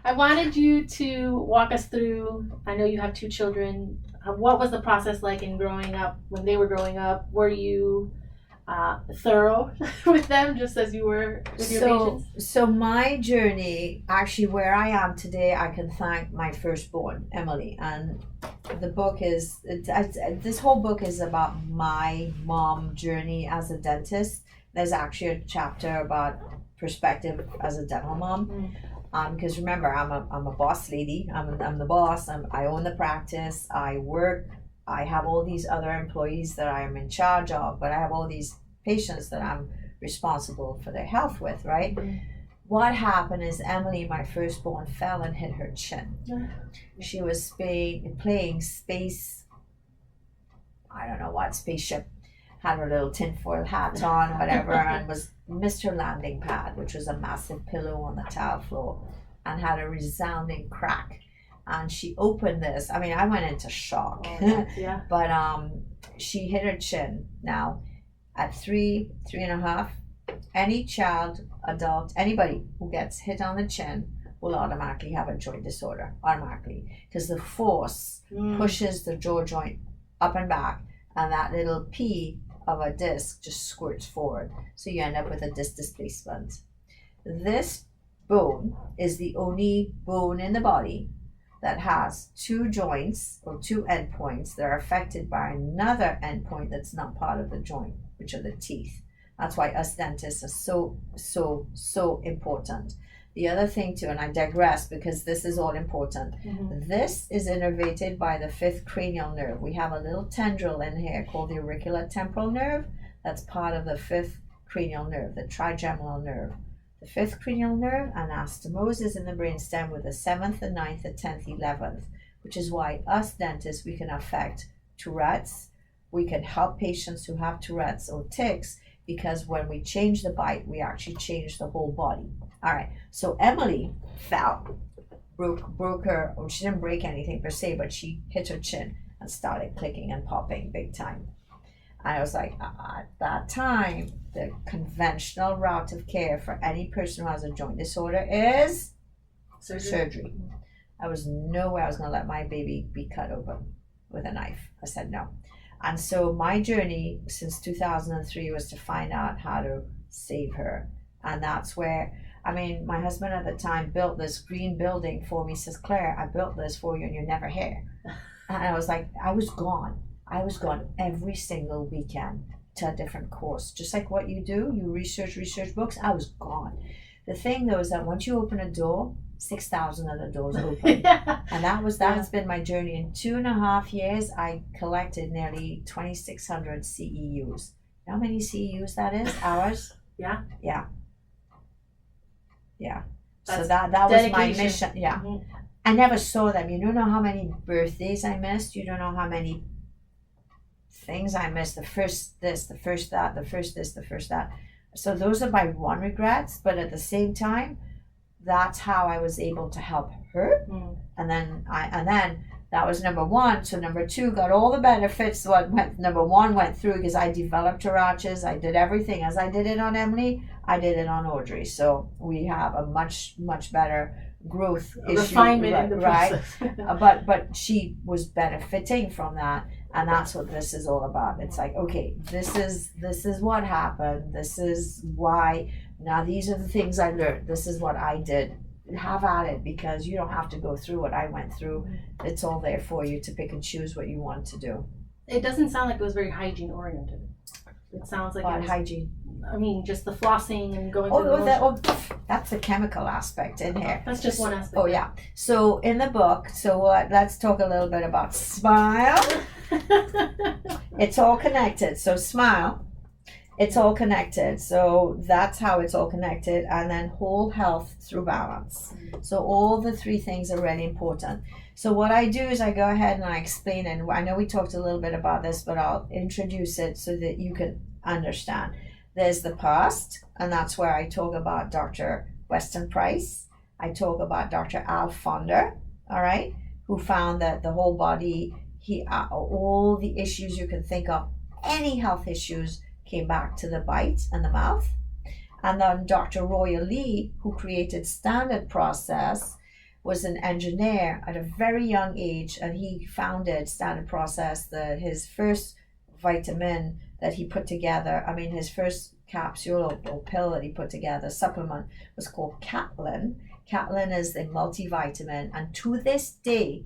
I wanted you to walk us through, I know you have two children. What was the process like in growing up, when they were growing up? Were you thorough with them just as you were with your patients? So my journey, actually where I am today, I can thank my firstborn, Emily. And the book is, this whole book is about my mom journey as a dentist. There's actually a chapter about perspective as a dental mom. Because remember, I'm a boss lady. I'm the boss. I own the practice. I work. I have all these other employees that I am in charge of, but I have all these patients that I'm responsible for their health with, right? What happened is Emily, my firstborn, fell and hit her chin. She was playing space, I don't know what, spaceship, had her little tinfoil hat on, whatever, and missed her landing pad, which was a massive pillow on the tile floor, and had a resounding crack. And she opened this. I mean, I went into shock. Yeah. But she hit her chin. Now, at 3.5, any child, adult, anybody who gets hit on the chin will automatically have a joint disorder, automatically, because the force pushes the jaw joint up and back, and that little P of a disc just squirts forward. So you end up with a disc displacement. This bone is the only bone in the body that has two joints or two endpoints that are affected by another endpoint that's not part of the joint, which are the teeth. That's why us dentists are so important. The other thing too, and I digress because this is all important, this is innervated by the fifth cranial nerve. We have a little tendril in here called the auriculotemporal nerve. That's part of the fifth cranial nerve, the trigeminal nerve. The fifth cranial nerve anastomoses in the brainstem with the 7th, the 9th, the 10th, 11th, which is why us dentists, we can affect Tourette's. We can help patients who have Tourette's or tics, because when we change the bite, we actually change the whole body. All right, so Emily fell, broke her, or she didn't break anything per se, but she hit her chin and started clicking and popping big time. And I was like, at that time, the conventional route of care for any person who has a joint disorder is surgery. I was no way I was going to let my baby be cut open with a knife. I said no. And so my journey since 2003 was to find out how to save her. And that's where, I mean, my husband at the time built this green building for me. He says, Claire, I built this for you and you're never here. And I was like, I was gone every single weekend to a different course. Just like what you do, you research books, I was gone. The thing though is that once you open a door, 6,000 other doors open. And that's been my journey. In 2.5 years, I collected nearly 2,600 CEUs. You know how many CEUs that is? Hours? Yeah. So that was my mission. Yeah. I never saw them. You don't know how many birthdays I missed. You don't know how many things I missed. The first this, the first that, the first this, the first that. So those are my one regrets. But at the same time, that's how I was able to help her. And then that was number one. So number two got all the benefits. Number one went through because I developed her arches. I did everything as I did it on Emily. I did it on Audrey. So we have a much better growth refinement in the process. Right? But she was benefiting from that, and that's what this is all about. It's like, okay, this is what happened. This is why. Now these are the things I learned. This is what I did. Have at it, because you don't have to go through what I went through. It's all there for you to pick and choose what you want to do. It doesn't sound like it was very hygiene oriented. It sounds like it was hygiene. I mean, just the flossing and going through that's the chemical aspect in here. That's just one aspect. Oh yeah. So in the book, let's talk a little bit about smile. It's all connected. So smile. It's all connected. So that's how it's all connected. And then whole health through balance. So all the three things are really important. So what I do is I go ahead and I explain, and I know we talked a little bit about this, but I'll introduce it so that you can understand. There's the past, and that's where I talk about Dr. Weston Price. I talk about Dr. Al Fonder, all right, who found that the whole body, all the issues you can think of, any health issues, came back to the bite and the mouth. And then Dr. Roya Lee, who created standard process, was an engineer at a very young age, and he founded Standard Process. His first vitamin that he put together, his first capsule or pill that he put together, supplement, was called Catlin. Catlin is a multivitamin, and to this day,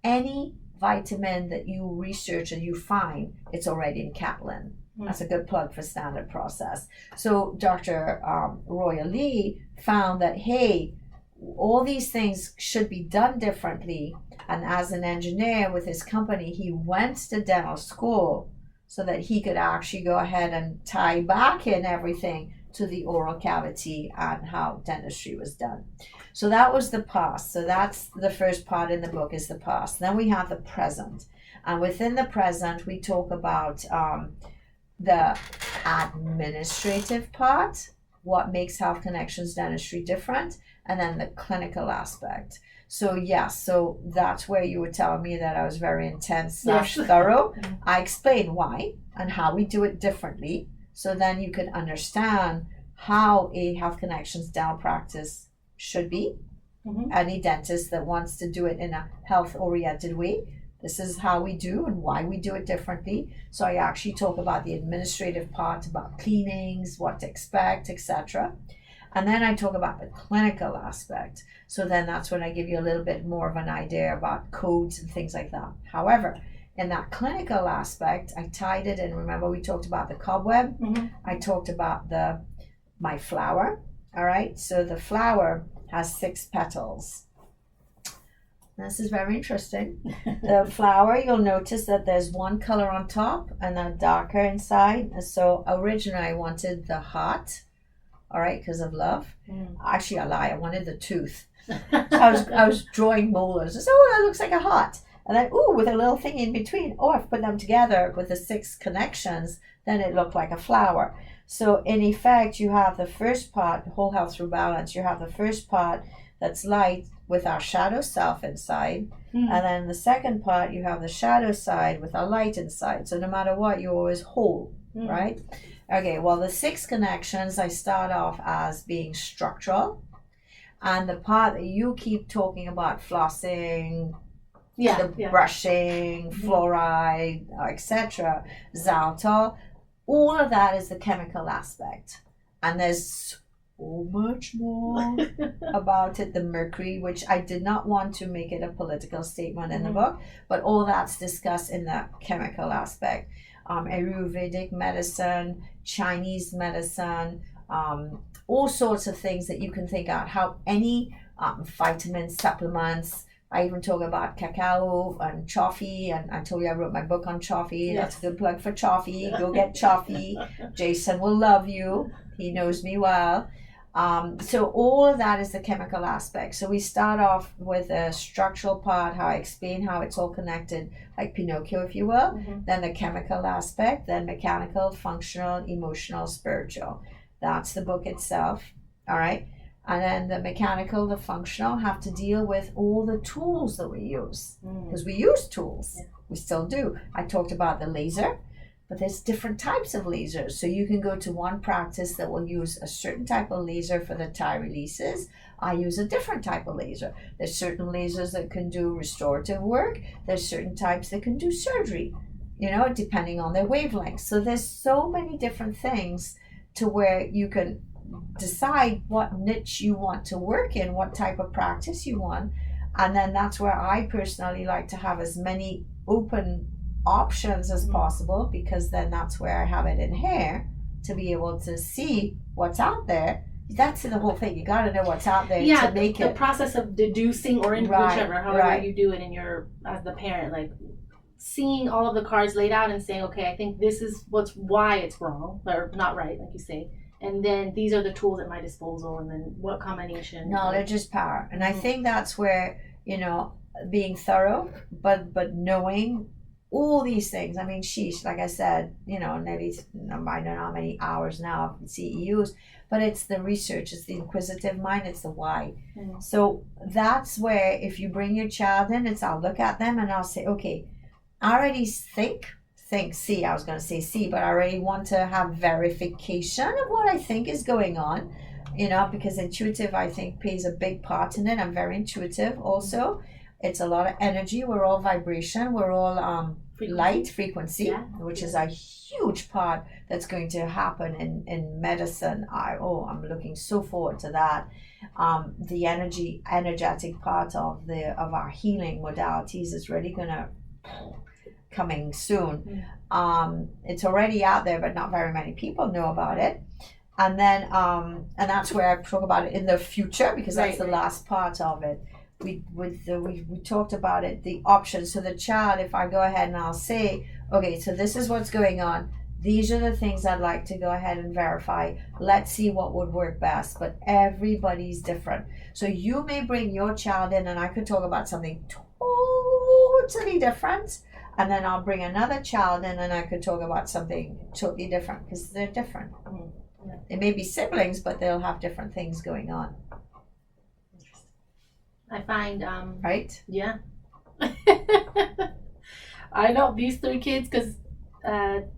any vitamin that you research and you find, it's already in Catlin. That's a good plug for Standard Process. So Dr. Roya Lee found that, hey, all these things should be done differently. And as an engineer with his company, he went to dental school so that he could actually go ahead and tie back in everything to the oral cavity and how dentistry was done. So that was the past. So that's the first part in the book, is the past. Then we have the present. And within the present, we talk about the administrative part, what makes Health Connections dentistry different, and then the clinical aspect. So so that's where you were telling me that I was very intense / thorough. I explain why and how we do it differently, so then you can understand how a Health Connections dental practice should be. Any dentist that wants to do it in a health-oriented way, this is how we do and why we do it differently. So I actually talk about the administrative part, about cleanings, what to expect, etc. And then I talk about the clinical aspect. So then that's when I give you a little bit more of an idea about codes and things like that. However, in that clinical aspect, I tied it in. Remember, we talked about the cobweb. I talked about my flower. All right. So the flower has 6 petals. This is very interesting. The flower, you'll notice that there's one color on top and then darker inside. And so originally I wanted the heart, all right, because of love. Actually, I lie. I wanted the tooth. So I was drawing molars. I said, oh, that looks like a heart. And then, with a little thing in between. Oh, I've put them together with the 6 connections. Then it looked like a flower. So in effect, you have the first part, whole health through balance. You have the first part that's light with our shadow self inside. And then the second part, you have the shadow side with our light inside. So no matter what, you're always whole, right? Okay, well, the 6 connections, I start off as being structural. And the part that you keep talking about, flossing, brushing, fluoride, etc., xylitol, all of that is the chemical aspect. And there's so much more about it, the mercury, which I did not want to make it a political statement in the book, but all that's discussed in the chemical aspect. Ayurvedic medicine, Chinese medicine, all sorts of things that you can think out, how any vitamin supplements. I even talk about cacao and coffee, and I told you I wrote my book on coffee. That's a good plug for coffee. Go get coffee. Jason will love you. He knows me well. So all of that is the chemical aspect. So we start off with a structural part, how I explain how it's all connected, like Pinocchio, if you will. Then the chemical aspect, then mechanical, functional, emotional, spiritual. That's the book itself. All right. And then the mechanical, the functional have to deal with all the tools that we use. Because we use tools. We still do. I talked about the laser. But there's different types of lasers. So you can go to one practice that will use a certain type of laser for the tie releases. I use a different type of laser. There's certain lasers that can do restorative work. There's certain types that can do surgery, depending on their wavelength. So there's so many different things to where you can decide what niche you want to work in, what type of practice you want. And then that's where I personally like to have as many open options as possible, because then that's where I have it in hair to be able to see what's out there. That's the whole thing. You got to know what's out there to make the process of deducing or whichever, however you do it in your, as the parent, like seeing all of the cards laid out and saying, okay, I think this is why it's wrong or not right, like you say. And then these are the tools at my disposal, and then what combination. Knowledge is power. And I think that's where, being thorough, but knowing all these things. I mean, sheesh, like I said, maybe I don't know how many hours now of CEUs, but it's the research, it's the inquisitive mind, it's the why. So that's where if you bring your child in, I'll look at them and I'll say, okay, I already think I was going to say C, but I already want to have verification of what I think is going on. you know, because intuitive, I think, plays a big part in it. I'm very intuitive also. It's a lot of energy. We're all vibration. We're all light frequency, Yeah. which is a huge part that's going to happen in medicine. I'm looking so forward to that. The energetic part of our healing modalities is really gonna coming soon. It's already out there, but not very many people know about it. And then and that's where I talk about it in the future, because that's the last part of it. We talked about it, the options. So the child, if I go ahead and I'll say, okay, so this is what's going on. These are the things I'd like to go ahead and verify. Let's see what would work best. But everybody's different. So you may bring your child in, and I could talk about something totally different. And then I'll bring another child in, and I could talk about something totally different, because they're different. They may be siblings, but they'll have different things going on. I find right? Yeah. I know these 3 kids because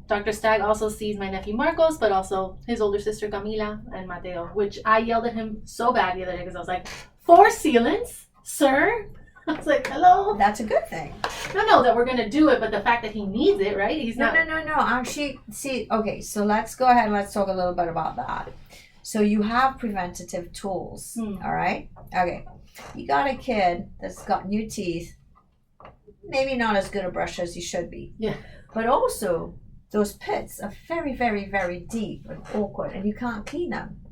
Dr. Stagg also sees my nephew Marcos, but also his older sister Camila and Mateo, which I yelled at him so bad the other day because I was like, 4 sealants, sir? I was like, hello? That's a good thing. No, that we're going to do it, but the fact that he needs it, right? He's not. No. Actually, see, okay, so let's go ahead and let's talk a little bit about that. So you have preventative tools, all right? Okay. You got a kid that's got new teeth, maybe not as good a brush as he should be. Yeah. But also, those pits are very, very, very deep and awkward, and you can't clean them.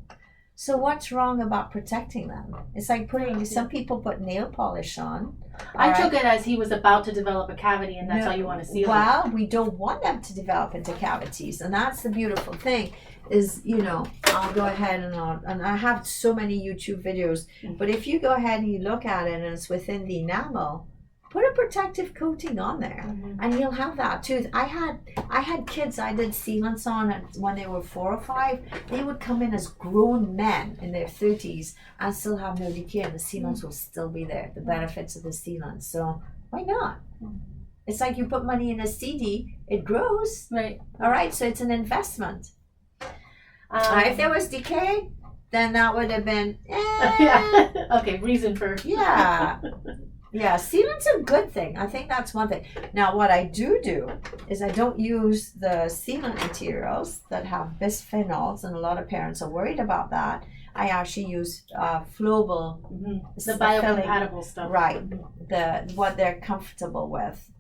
So what's wrong about protecting them? It's like some people put nail polish on. I took it as he was about to develop a cavity, and that's why you want to seal it. Well, we don't want them to develop into cavities, and that's the beautiful thing. Is, you know, I'll go ahead and I have so many YouTube videos, but if you go ahead and you look at it and it's within the enamel, put a protective coating on there, and you'll have that tooth. I had kids I did sealants on when they were 4 or 5. They would come in as grown men in their 30s and still have no decay, and the sealants will still be there. The benefits of the sealants. So why not? It's like you put money in a CD, it grows. Right. All right. So it's an investment. If there was decay, then that would have been okay, reason for yeah. Sealant's a good thing. I think that's one thing. Now what I do is I don't use the sealant materials that have bisphenols, and a lot of parents are worried about that. I actually use flowable, the biocompatible stuff, right? What they're comfortable with.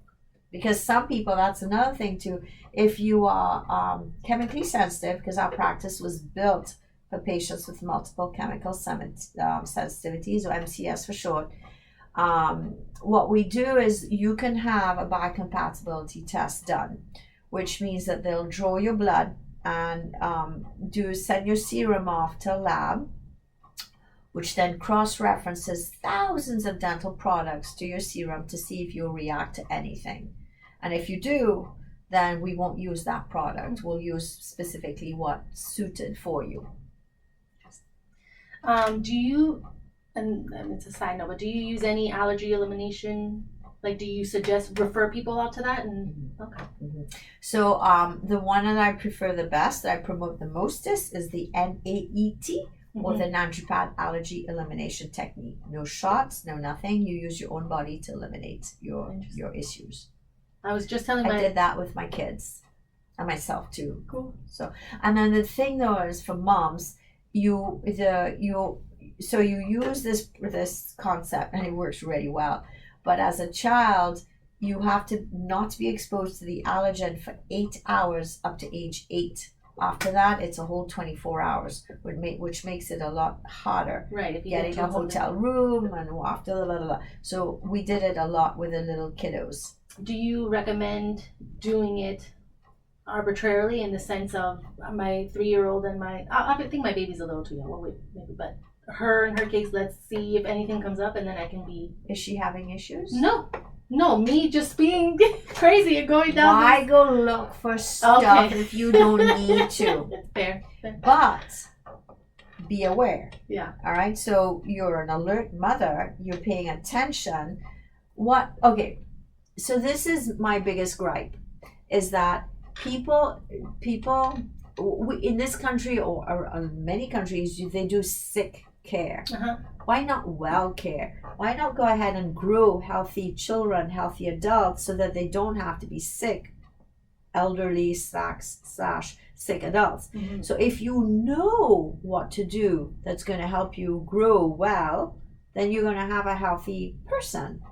Because some people, that's another thing too, if you are chemically sensitive, because our practice was built for patients with multiple chemical sensitivities, or MCS for short, what we do is you can have a biocompatibility test done, which means that they'll draw your blood and send your serum off to a lab, which then cross-references thousands of dental products to your serum to see if you'll react to anything. And if you do, then we won't use that product. We'll use specifically what's suited for you. Do you, and it's a side note, but do you use any allergy elimination? Like, do you refer people out to that? Okay. So the one that I prefer the best, that I promote the mostest, is the NAET, or the Nanjupad allergy elimination technique. No shots, no nothing. You use your own body to eliminate your issues. I was just telling I did that with my kids and myself too. Cool. So, and then the thing though is for moms, you use this concept and it works really well. But as a child, you have to not be exposed to the allergen for 8 hours up to age 8. After that, it's a whole 24 hours, which makes it a lot harder. Right. If you getting a hotel room and after blah, blah, blah. So we did it a lot with the little kiddos. Do you recommend doing it arbitrarily in the sense of my 3-year-old and I think my baby's a little too young. Well, wait, maybe, but in her case, let's see if anything comes up and then I can be. Is she having issues? No, me just being crazy and going down. Why go look for stuff if you don't need to? Fair. But be aware. Yeah. All right. So you're an alert mother. You're paying attention. So this is my biggest gripe, is that people in this country or many countries, they do sick care. Uh-huh. Why not well care? Why not go ahead and grow healthy children, healthy adults, so that they don't have to be sick, elderly slash sick adults? Mm-hmm. So if you know what to do that's going to help you grow well, then you're going to have a healthy person.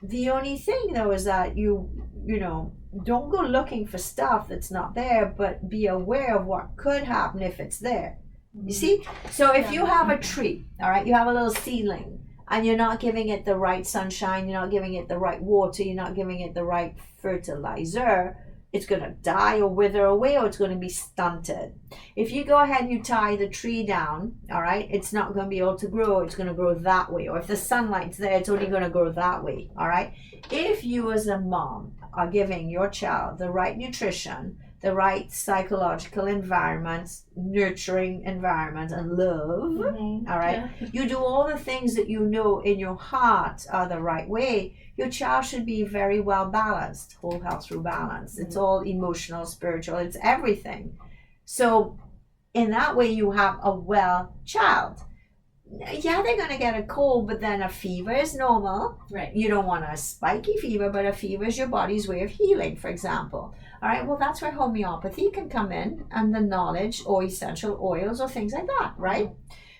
The only thing though is that you know, don't go looking for stuff that's not there, but be aware of what could happen if it's there. You see? So if you have a tree, all right, you have a little seedling, and you're not giving it the right sunshine, you're not giving it the right water, you're not giving it the right fertilizer, it's going to die or wither away, or it's going to be stunted. If you go ahead and you tie the tree down, all right, it's not going to be able to grow, it's going to grow that way. Or if the sunlight's there, it's only going to grow that way, all right? If you as a mom are giving your child the right nutrition, the right psychological environment, nurturing environment, and love, all right? Yeah. You do all the things that you know in your heart are the right way. Your child should be very well balanced, whole health through balance. It's all emotional, spiritual, it's everything. So in that way, you have a well child. Yeah, they're going to get a cold, but then a fever is normal. Right. You don't want a spiky fever, but a fever is your body's way of healing, for example. All right, well, that's where homeopathy can come in, and the knowledge, or essential oils or things like that, right?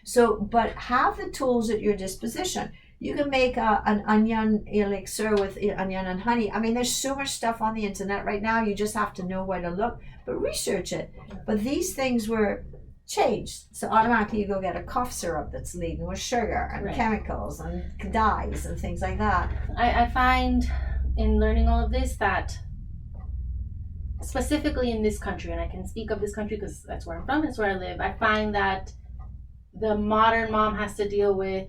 So, but have the tools at your disposition. You can make an onion elixir with onion and honey. I mean, there's so much stuff on the internet right now. You just have to know where to look, but research it. But these things were changed. So automatically you go get a cough syrup that's laden with sugar and chemicals and dyes and things like that. I find in learning all of this that specifically in this country, and I can speak of this country because that's where I'm from, it's where I live, I find that the modern mom has to deal with,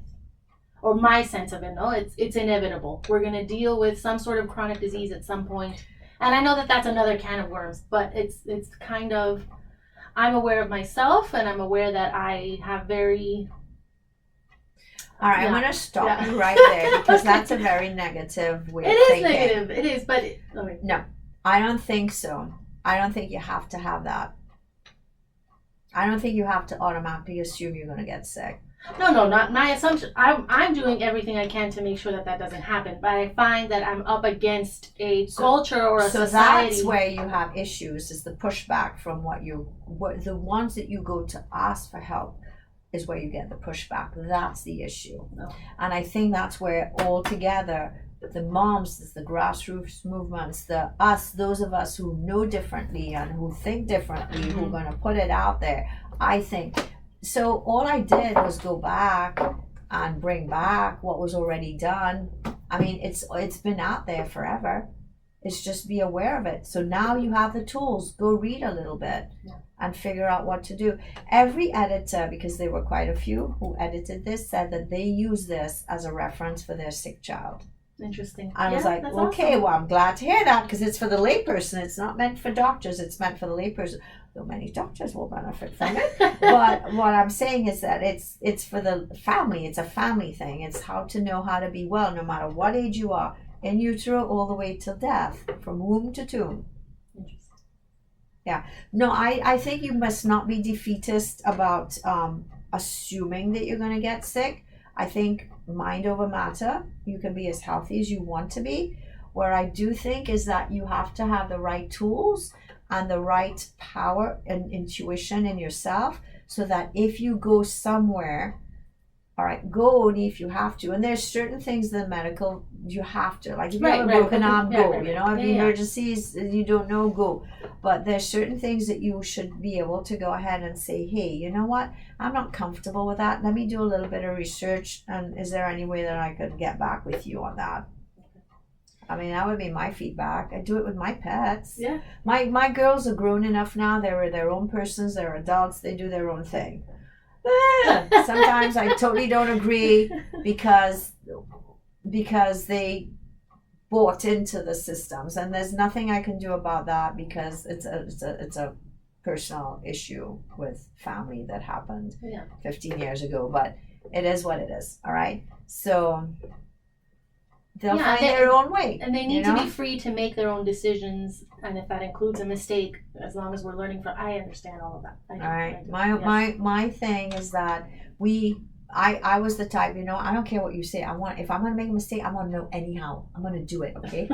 or my sense of it, no, it's inevitable. We're going to deal with some sort of chronic disease at some point. And I know that that's another can of worms, but it's kind of, I'm aware of myself, and I'm aware that I have very... All right, I'm going to stop you right there because that's a very negative way of thinking. It is negative, it is, but... No, I don't think so. I don't think you have to have that. I don't think you have to automatically assume you're going to get sick. No, not my assumption. I'm doing everything I can to make sure that doesn't happen. But I find that I'm up against a culture or a society. So that's where you have issues, is the pushback from the ones that you go to ask for help is where you get the pushback. That's the issue. No. And I think that's where all together, the moms, the grassroots movements, those of us who know differently and who think differently, who are going to put it out there, I think. So all I did was go back and bring back what was already done. I mean, it's been out there forever. It's just be aware of it. So now you have the tools. Go read a little bit and figure out what to do. Every editor, because there were quite a few who edited this, said that they use this as a reference for their sick child. Interesting. I was like, okay, awesome. Well, I'm glad to hear that because it's for the layperson. It's not meant for doctors. It's meant for the layperson. Though many doctors will benefit from it. But what I'm saying is that it's for the family. It's a family thing. It's how to know how to be well no matter what age you are, in utero all the way till death, from womb to tomb. Interesting. Yeah. No, I think you must not be defeatist about assuming that you're going to get sick. I think mind over matter. You can be as healthy as you want to be. Where I do think is that you have to have the right tools and the right power and intuition in yourself, so that if you go somewhere, all right, go only if you have to. And there's certain things in the medical you have to, like if you have a broken arm, go. You know, if the emergencies you don't know, go. But there's certain things that you should be able to go ahead and say, hey, you know what? I'm not comfortable with that. Let me do a little bit of research, and is there any way that I could get back with you on that? I mean, that would be my feedback. I do it with my pets. Yeah. My girls are grown enough now. They're their own persons. They're adults. They do their own thing. Sometimes I totally don't agree because they bought into the systems, and there's nothing I can do about that because it's a personal issue with family that happened 15 years ago. But it is what it is. All right. So they'll Yeah, find they- their own way. And they you need to know? be free to make their own decisions, and if that includes a mistake, as long as we're learning from, I understand all of that. I do, All right. I do. My Yes. my thing is that I was the type, I don't care what you say. If I'm gonna make a mistake, I want to know anyhow. I'm gonna do it, okay?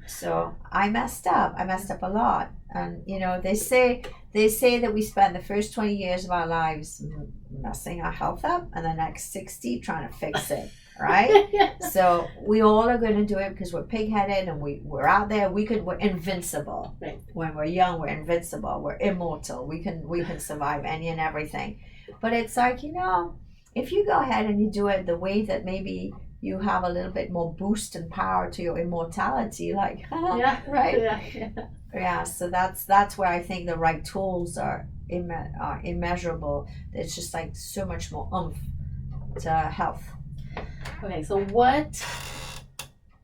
So I messed up. I messed up a lot, and they say that we spend the first 20 years of our lives messing our health up, and the next 60 trying to fix it. Right? So we all are going to do it because we're pig-headed and we're out there. We're invincible. Right. When we're young, we're invincible. We're immortal. We can survive any and everything. But it's like, if you go ahead and you do it the way that maybe you have a little bit more boost and power to your immortality, like, Yeah. right? Yeah. Yeah. So that's where I think the right tools are immeasurable. There's just like so much more oomph to health. Okay, so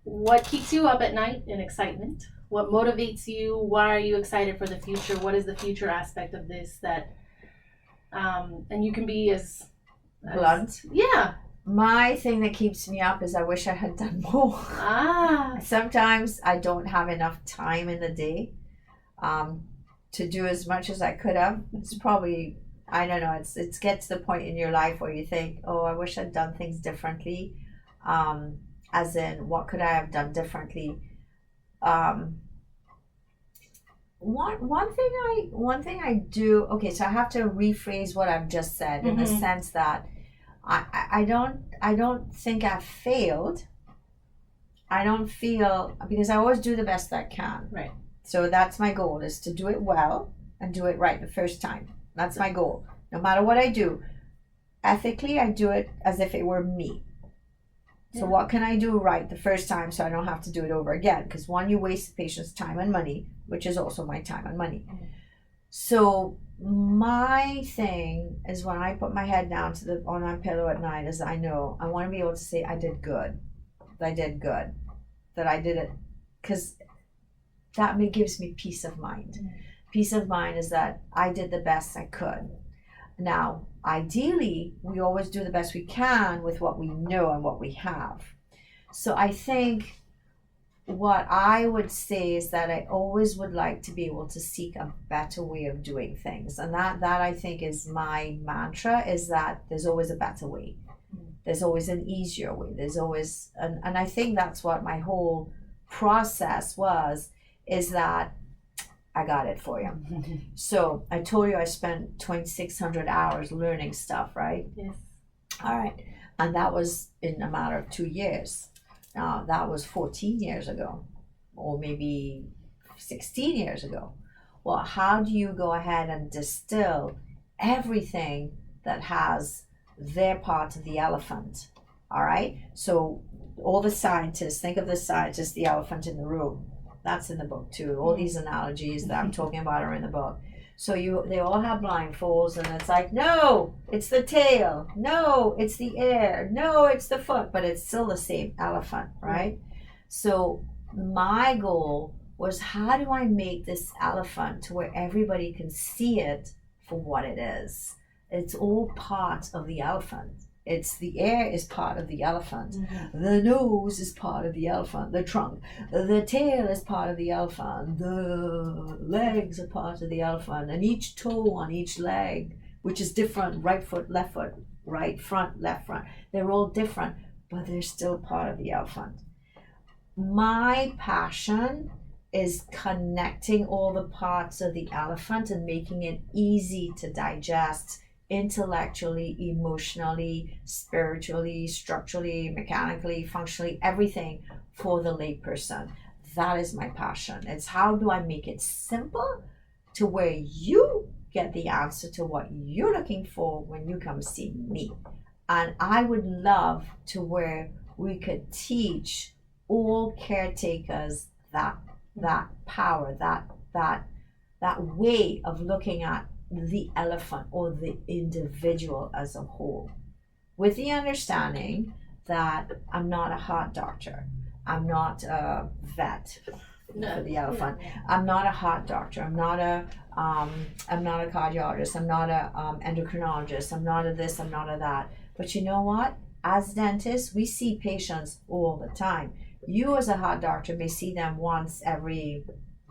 what keeps you up at night in excitement? What motivates you? Why are you excited for the future? What is the future aspect of this that and you can be as Blunt. Yeah. My thing that keeps me up is I wish I had done more. Sometimes I don't have enough time in the day to do as much as I could have. It's probably, I don't know, it's get to the point in your life where you think, oh, I wish I'd done things differently. As in, what could I have done differently? One thing I do, okay, so I have to rephrase what I've just said in the sense that I don't think I've failed. I don't feel, because I always do the best I can. Right. So that's my goal, is to do it well and do it right the first time. That's my goal. No matter what I do, ethically, I do it as if it were me. So what can I do right the first time so I don't have to do it over again? Because one, you waste the patient's time and money, which is also my time and money. So my thing is, when I put my head down on my pillow at night, is I know I want to be able to say I did good. That I did good. That I did it. Because that gives me peace of mind. Peace of mind is that I did the best I could. Now, ideally, we always do the best we can with what we know and what we have. So I think what I would say is that I always would like to be able to seek a better way of doing things. And that I think is my mantra, is that there's always a better way. There's always an easier way. There's always, and I think that's what my whole process was, is that I got it for you. So I told you I spent 2,600 hours learning stuff, right? Yes. All right. And that was in a matter of 2 years. Now, that was 14 years ago, or maybe 16 years ago. Well, how do you go ahead and distill everything that has their part of the elephant? All right. So all the scientists, think of the scientist, the elephant in the room. That's in the book too. All these analogies that I'm talking about are in the book. So they all have blindfolds, and it's like, no, it's the tail. No, it's the ear. No, it's the foot. But it's still the same elephant, right? So my goal was, how do I make this elephant to where everybody can see it for what it is? It's all part of the elephant. It's the ear is part of the elephant. The nose is part of the elephant. The trunk. The tail is part of the elephant. The legs are part of the elephant. And each toe on each leg, which is different, right foot, right front, left front. They're all different, but they're still part of the elephant. My passion is connecting all the parts of the elephant and making it easy to digest, intellectually, emotionally, spiritually, structurally, mechanically, functionally, everything for the layperson. That is my passion. It's how do I make it simple to where you get the answer to what you're looking for when you come see me. And I would love to where we could teach all caretakers that power, that way of looking at the elephant or the individual as a whole, with the understanding that I'm not a heart doctor, I'm not a vet for the elephant, I'm not a heart doctor, I'm not a cardiologist, I'm not a endocrinologist, I'm not a this, I'm not a that. But you know what? as dentists, we see patients all the time. You as a heart doctor may see them once every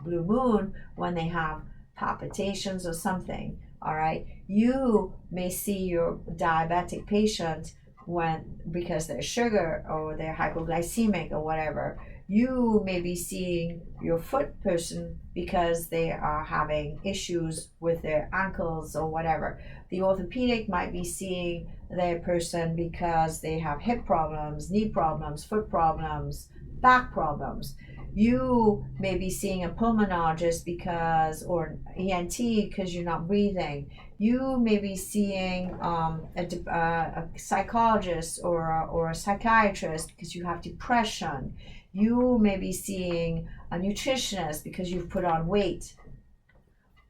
blue moon when they have palpitations or something. All right, you may see your diabetic patient when because they're sugar or they're hypoglycemic or whatever. You may be seeing your foot person because they are having issues with their ankles or whatever. The orthopedic might be seeing their person because they have hip problems, knee problems, foot problems, back problems. You may be seeing a pulmonologist because, or ENT because you're not breathing. You may be seeing a psychologist or a psychiatrist because you have depression. You may be seeing a nutritionist because you've put on weight.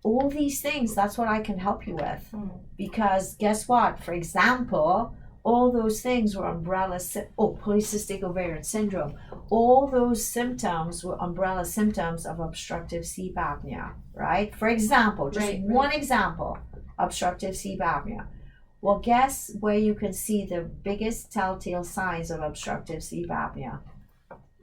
All these things, that's what I can help you with. Because guess what? For example, all those things were polycystic ovarian syndrome. All those symptoms were umbrella symptoms of obstructive sleep apnea, right? For example, just one example, obstructive sleep apnea. Well, guess where you can see the biggest telltale signs of obstructive sleep apnea?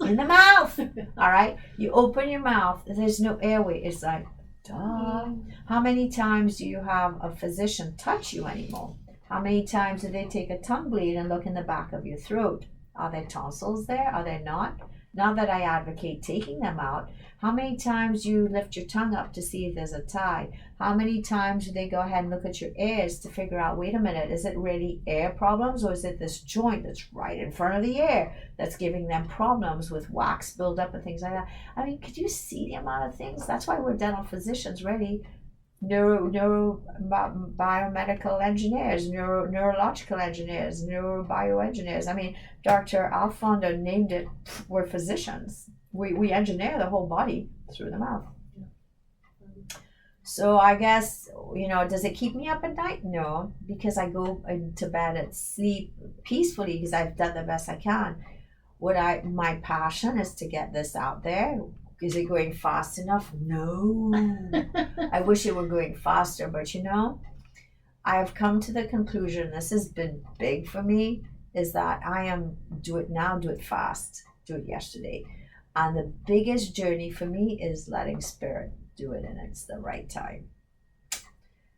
In the mouth. All right, you open your mouth, there's no airway. It's like, duh. How many times do you have a physician touch you anymore? How many times do they take a tongue bleed and look in the back of your throat? Are there tonsils there? Are there not? Not that I advocate taking them out. How many times do you lift your tongue up to see if there's a tie? How many times do they go ahead and look at your ears to figure out, wait a minute, is it really air problems or is it this joint that's right in front of the ear that's giving them problems with wax buildup and things like that? I mean, could you see the amount of things? That's why we're dental physicians, really. Biomedical engineers, neurological engineers, neurobioengineers. I mean, Dr. Alfonso named it, we're physicians. We engineer the whole body through the mouth. So I guess, does it keep me up at night? No, because I go to bed and sleep peacefully because I've done the best I can. My passion is to get this out there. Is it going fast enough? No. I wish it were going faster, but I have come to the conclusion, this has been big for me, is that I am do it now, do it fast, do it yesterday. And the biggest journey for me is letting spirit do it, and it's the right time.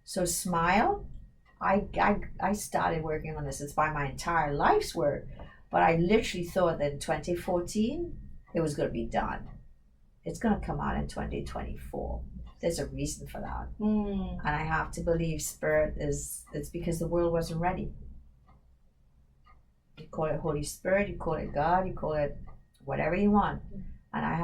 So smile. I started working on this. It's by my entire life's work, but I literally thought that in 2014 it was going to be done. It's going to come out in 2024. There's a reason for that. And I have to believe spirit it's because the world wasn't ready. You call it Holy Spirit, you call it God, you call it whatever you want. And I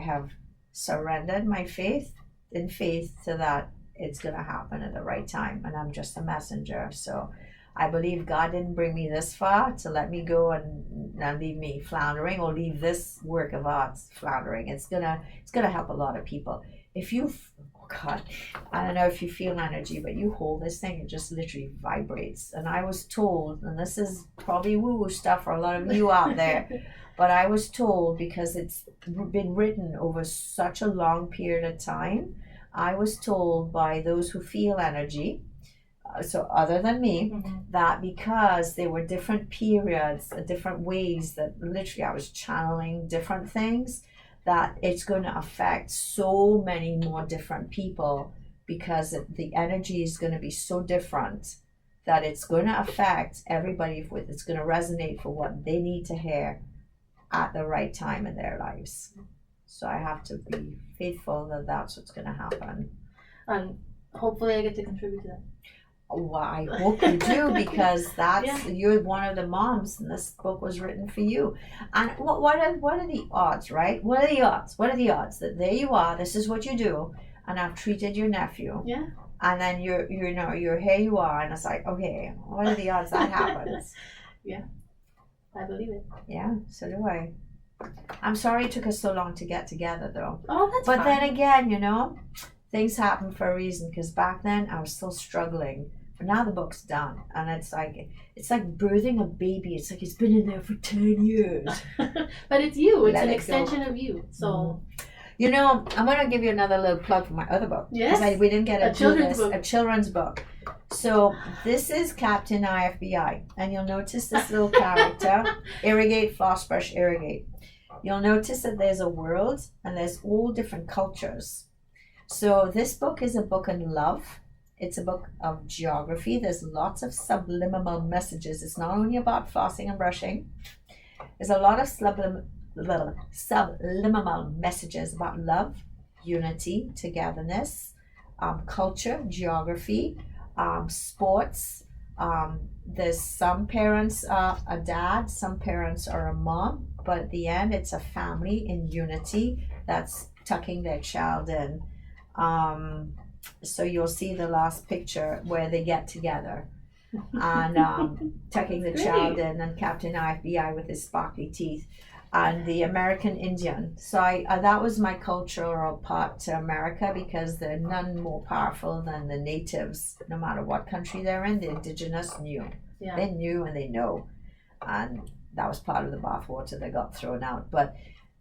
have surrendered my faith to that it's going to happen at the right time. And I'm just a messenger. So I believe God didn't bring me this far to let me go and leave me floundering or leave this work of art floundering. It's gonna help a lot of people. If you, God, I don't know if you feel energy, but you hold this thing, it just literally vibrates. And I was told, and this is probably woo-woo stuff for a lot of you out there, but I was told, because it's been written over such a long period of time, I was told by those who feel energy, so other than me, that because there were different periods, different ways that literally I was channeling different things, that it's going to affect so many more different people, because the energy is going to be so different that it's going to affect everybody. It's going to resonate for what they need to hear at the right time in their lives. So I have to be faithful that that's what's going to happen. And hopefully I get to contribute to that. Well, I hope you do, because you're one of the moms, and this book was written for you. And what are the odds, right? What are the odds that there you are, this is what you do, and I've treated your nephew. Yeah. And then you're here you are, and it's like, okay, what are the odds that happens? Yeah, I believe it. Yeah, so do I. I'm sorry it took us so long to get together, though. Oh, that's fine. But then again, things happen for a reason, because back then I was still struggling. But now the book's done, and it's like birthing a baby. It's like it's been in there for 10 years. But it's you. It's an extension of you. So, I'm going to give you another little plug for my other book. Yes. We didn't get a children's book. A children's book. So this is Captain IFBI, and you'll notice this little character, irrigate, floss, brush, irrigate. You'll notice that there's a world and there's all different cultures. So this book is a book on love. It's a book of geography. There's lots of subliminal messages. It's not only about flossing and brushing. There's a lot of subliminal messages about love, unity, togetherness, culture, geography, sports. There's some parents are a dad, some parents are a mom, but at the end it's a family in unity that's tucking their child in. So you'll see the last picture where they get together and tucking the child in, and Captain IFBI with his sparkly teeth, and the American Indian. So that was my cultural part to America, because they're none more powerful than the natives, no matter what country they're in. The indigenous knew. Yeah. They knew and they know. And that was part of the bathwater that got thrown out. But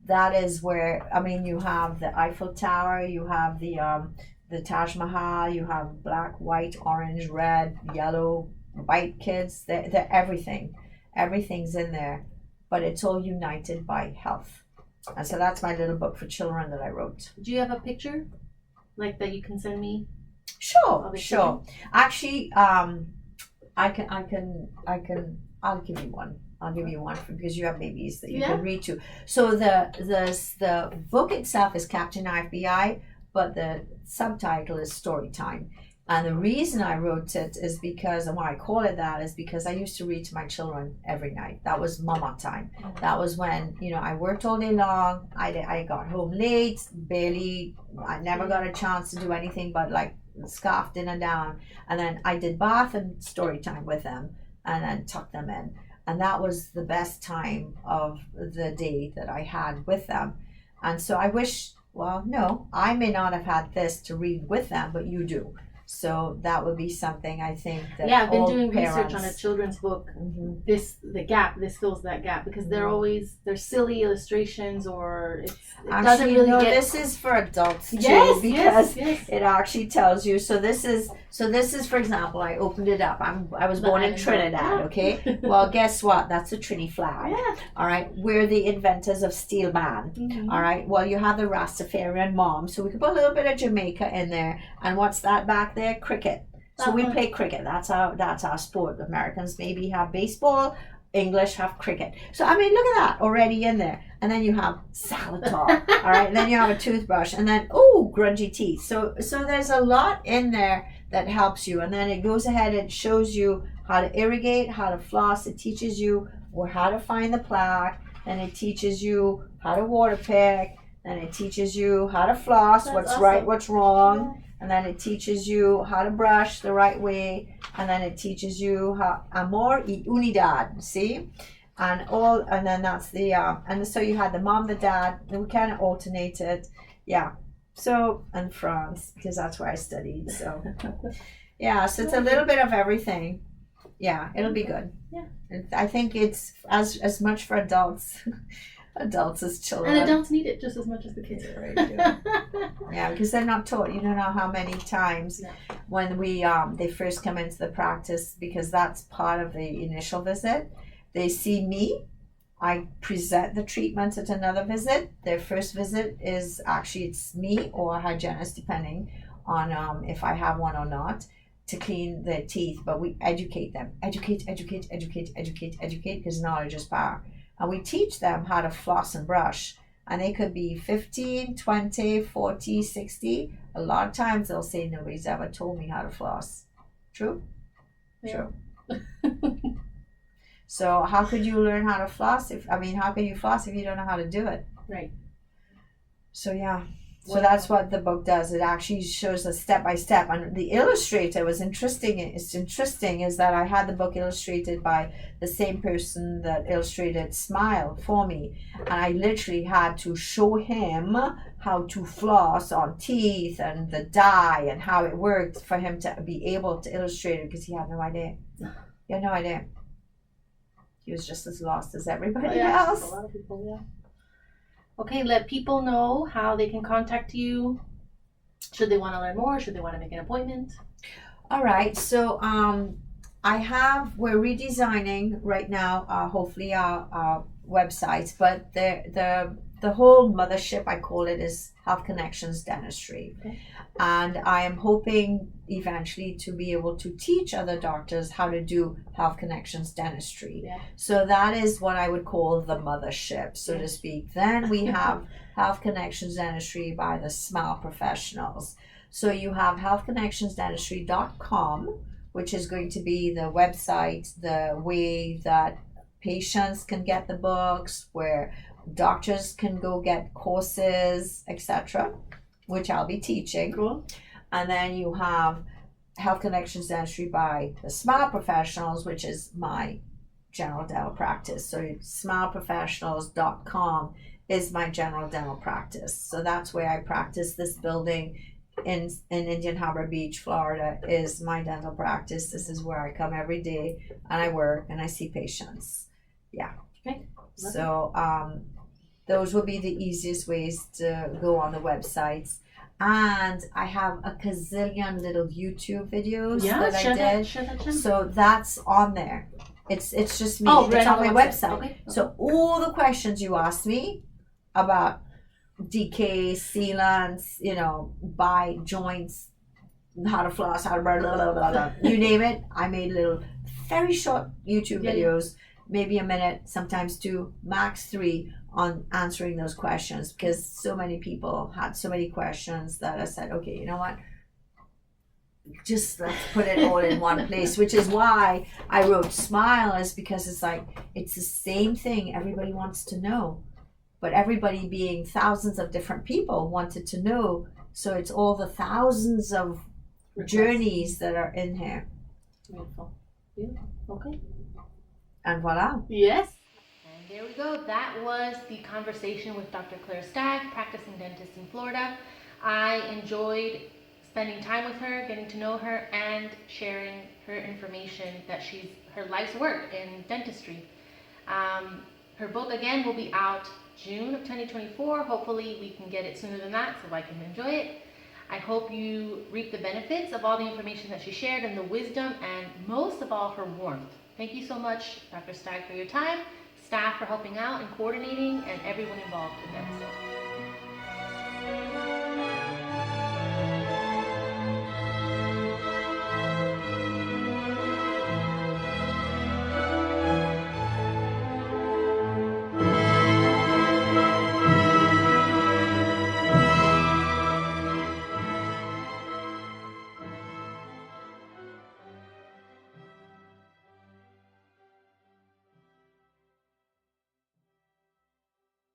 that is where, I mean, you have the Eiffel Tower, you have the Taj Mahal, you have black, white, orange, red, yellow, white kids. They're everything. Everything's in there, but it's all united by health. And so that's my little book for children that I wrote. Do you have a picture like that you can send me? Sure. Actually, I'll give you one. I'll give you one because you have babies that you can read to. So the book itself is Captain IFBI, but the subtitle is Story Time. And the reason I wrote it is because, and why I call it that is because I used to read to my children every night. That was mama time. That was when, I worked all day long. I got home late, I never got a chance to do anything but like scarf dinner down. And then I did bath and story time with them and then tucked them in. And that was the best time of the day that I had with them. And so I wish, well, no, I may not have had this to read with them, but you do. So that would be something I think that I've been doing parents, research on a children's book. This fills that gap because they're silly illustrations, or it doesn't really get. This is for adults too, because it actually tells you. So this is for example, I opened it up. I was born in Trinidad. Okay, well, guess what? That's a Trini flag. Yeah. All right, we're the inventors of steel band. All right, well, you have the Rastafarian mom, so we could put a little bit of Jamaica in there. And what's that back there? Cricket. So we play cricket. That's our sport. Americans maybe have baseball. English have cricket. So I mean, look at that already in there. And then you have salad top. All right. And then you have a toothbrush. And then grungy teeth. So there's a lot in there that helps you. And then it goes ahead and shows you how to irrigate, how to floss. It teaches you how to find the plaque. And it teaches you how to water pick. And it teaches you how to floss. What's awesome. Right, what's wrong. Yeah. And then it teaches you how to brush the right way, and then it teaches you how amor y unidad, see, and then that's the and so you had the mom, the dad, and we kind of alternated, So and France, because that's where I studied, so so it's a little bit of everything. It'll be good. I think it's as much for adults. Adults as children. And adults need it just as much as the kids. Yeah, because they're not taught. You don't know how many times when they first come into the practice, because that's part of the initial visit. They see me. I present the treatment at another visit. Their first visit is actually it's me or a hygienist, depending on if I have one or not, to clean their teeth. But we educate them. Educate, because knowledge is power. And we teach them how to floss and brush. And they could be 15, 20, 40, 60. A lot of times they'll say, nobody's ever told me how to floss. True? Yeah. True. So how could you learn how to floss? How can you floss if you don't know how to do it? Right. So So that's what the book does. It actually shows us step by step. And the illustrator was interesting. It's interesting is that I had the book illustrated by the same person that illustrated Smile for me. And I literally had to show him how to floss on teeth and the dye and how it worked for him to be able to illustrate it, because he had no idea. He had no idea. He was just as lost as everybody else. A lot of people, Okay, let people know how they can contact you. Should they want to learn more? Should they want to make an appointment? All right, so we're redesigning right now, hopefully our websites, but the whole mothership, I call it, is Health Connections Dentistry. Okay. And I am hoping eventually to be able to teach other doctors how to do Health Connections Dentistry. Yeah. So that is what I would call the mothership, so to speak. Then we have Health Connections Dentistry by the Smile Professionals. So you have healthconnectionsdentistry.com, which is going to be the website, the way that patients can get the books, where doctors can go get courses, etc., which I'll be teaching. Cool. And then you have Health Connections Dentistry by the Smile Professionals, which is my general dental practice. So smileprofessionals.com is my general dental practice. So that's where I practice. This building in Indian Harbor Beach, Florida, is my dental practice. This is where I come every day and I work and I see patients. Yeah. Okay. So those will be the easiest ways to go on the websites. And I have a gazillion little YouTube videos that I did. So that's on there. It's just me. Oh, it's on my website. Okay. So all the questions you asked me about decay, sealants, buy joints, how to floss, how to blah, blah, blah, blah, blah. You name it. I made little, very short YouTube videos, maybe a minute, sometimes 2, max 3, on answering those questions, because so many people had so many questions that I said, okay, you know what? Just let's put it all in one place, which is why I wrote Smile, is because it's like, it's the same thing everybody wants to know. But everybody, being thousands of different people, wanted to know. So it's all the thousands of journeys that are in here. Beautiful. Beautiful. Okay. And voila. Yes. And there we go. That was the conversation with Dr. Claire Stagg, practicing dentist in Florida. I enjoyed spending time with her, getting to know her, and sharing her information that her life's work in dentistry. Her book, again, will be out June of 2024. Hopefully we can get it sooner than that so I can enjoy it. I hope you reap the benefits of all the information that she shared, and the wisdom, and most of all, her warmth. Thank you so much, Dr. Stagg, for your time, staff for helping out and coordinating, and everyone involved in the episode.